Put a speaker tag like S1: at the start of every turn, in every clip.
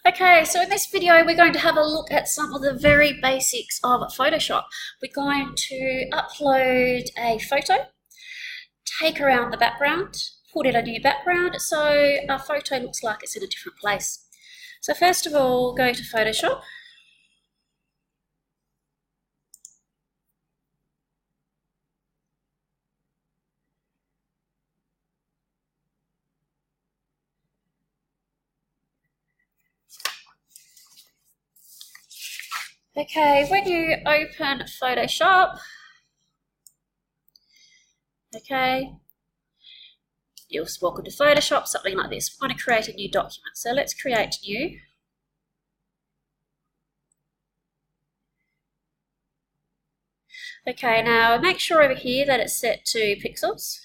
S1: Okay, so in this video we're going to have a look at some of the very basics of Photoshop. We're going to upload a photo, take around the background, put in a new background so our photo looks like it's in a different place. So first of all, go to Photoshop. Okay, when you open Photoshop, you'll welcome to Photoshop, something like this. We want to create a new document, so let's create new. Okay, now make sure over here that it's set to pixels,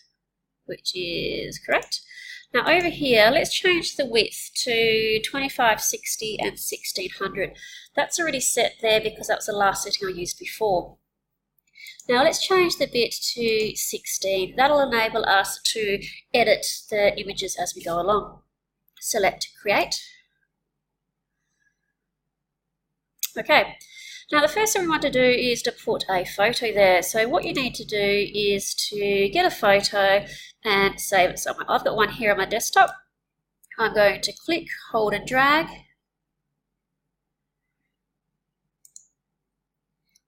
S1: which is correct. Now over here, let's change the width to 2560 and 1600. That's already set there because that was the last setting I used before. Now let's change the bit to 16. That'll enable us to edit the images as we go along. Select Create. Okay, now the first thing we want to do is to put a photo there. So what you need to do is to get a photo and save it somewhere. I've got one here on my desktop. I'm going to click, hold and drag.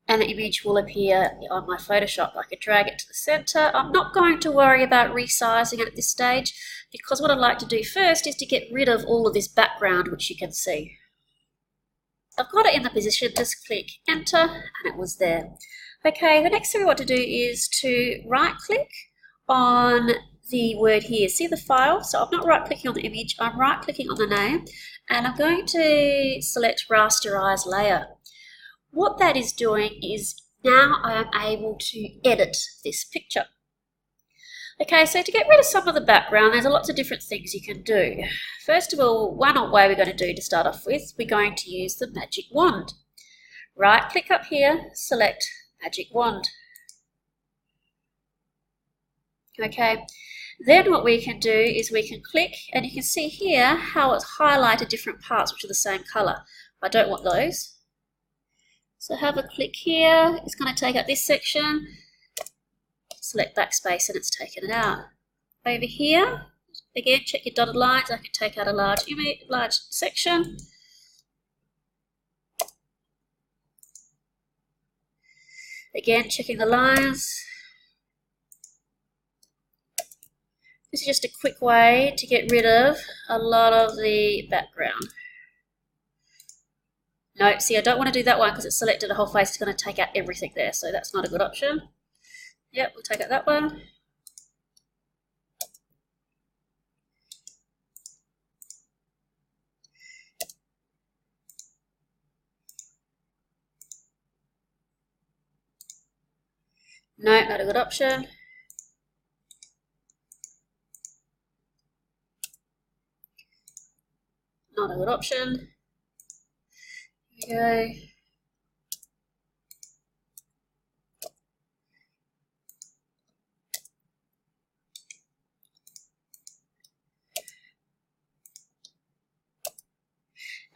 S1: And the image will appear on my Photoshop. I can drag it to the center. I'm not going to worry about resizing it at this stage because what I'd like to do first is to get rid of all of this background, which you can see. I've got it in the position, just click enter and it was there. Okay, the next thing we want to do is to right click on the word here. See the file? So I'm not right clicking on the image, I'm right clicking on the name and I'm going to select rasterize layer. What that is doing is now I am able to edit this picture. Okay, so to get rid of some of the background, there's lots of different things you can do. First of all, one way we're going to do to start off with, we're going to use the magic wand. Right click up here, select magic wand. Okay, then what we can do is we can click and you can see here how it's highlighted different parts which are the same color. I don't want those. So have a click here, it's going to take out this section, select backspace and it's taken it out. Over here, again check your dotted lines, I can take out a large section. Again checking the lines. This is just a quick way to get rid of a lot of the background. No, see I don't want to do that one because it's selected a whole face, it's going to take out everything there, so that's not a good option. Yep, we'll take out that one. No, not a good option. Not a good option. Here we go.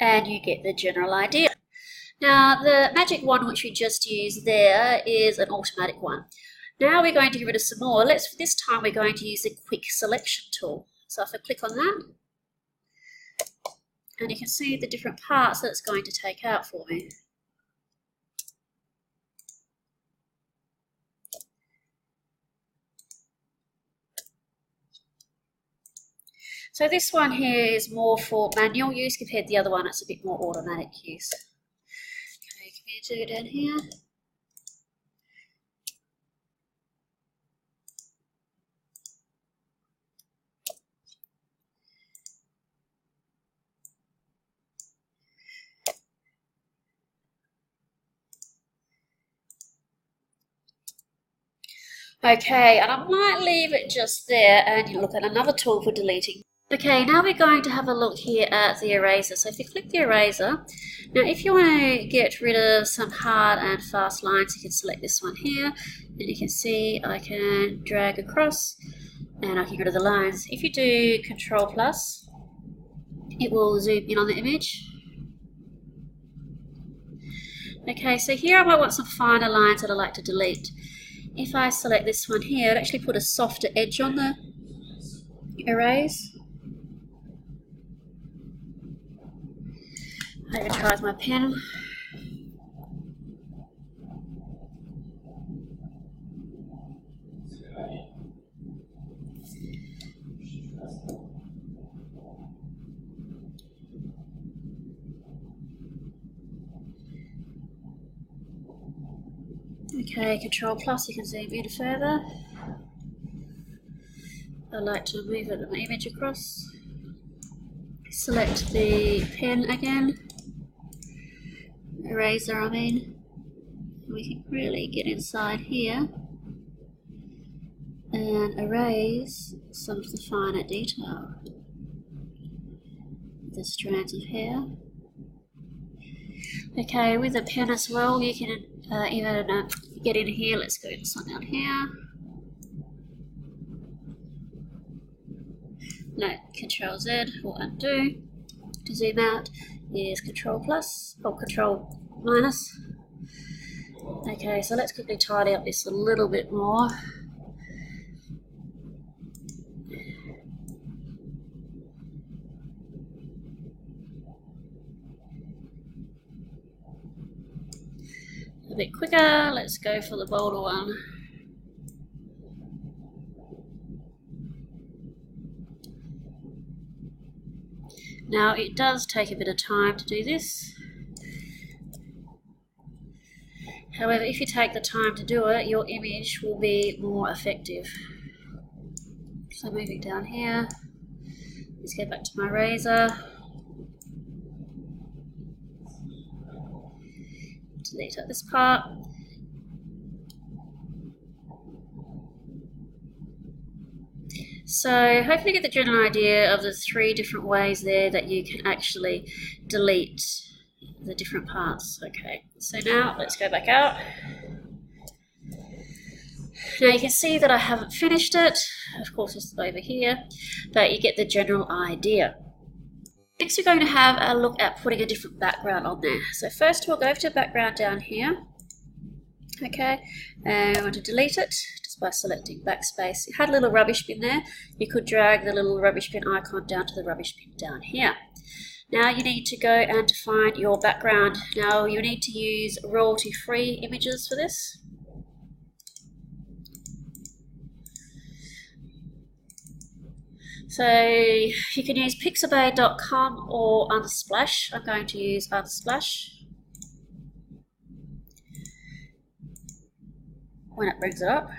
S1: And you get the general idea. Now the magic wand which we just used there is an automatic one. Now we're going to get rid of some more. This time we're going to use the quick selection tool. So if I click on that, and you can see the different parts that it's going to take out for me. So this one here is more for manual use compared to the other one, it's a bit more automatic use. Okay, can you do it down here? Okay, and I might leave it just there and you look at another tool for deleting. Okay, now we're going to have a look here at the eraser. So if you click the eraser, now if you want to get rid of some hard and fast lines, you can select this one here, and you can see I can drag across and I can get rid of the lines. If you do Control+, it will zoom in on the image. Okay, so here I might want some finer lines that I like to delete. If I select this one here, it actually put a softer edge on the erase. I'm going to try with my pen. Okay, Control Plus, you can zoom in further. I like to move the image across. Select the pen again. Eraser, I mean. We can really get inside here and erase some of the finer detail. The strands of hair. Okay, with the pen as well, you can even get in here. Let's go inside down here. No, Control Z or undo. To zoom out is Control Plus or Control Minus. Okay, so let's quickly tidy up this a little bit more. A bit quicker, let's go for the bolder one. Now it does take a bit of time to do this. However, if you take the time to do it, your image will be more effective. So moving down here, let's go back to my razor. Delete out this part. So hopefully you get the general idea of the 3 different ways there that you can actually delete the different parts. Okay, so now let's go back out. Now you can see that I haven't finished it. Of course it's over here, but you get the general idea. Next we're going to have a look at putting a different background on there. So first we'll go to background down here. Okay, and I want to delete it just by selecting backspace. It had a little rubbish bin there. You could drag the little rubbish bin icon down to the rubbish bin down here. Now you need to go and define your background. Now you need to use royalty-free images for this. So you can use pixabay.com or Unsplash. I'm going to use Unsplash when it brings it up.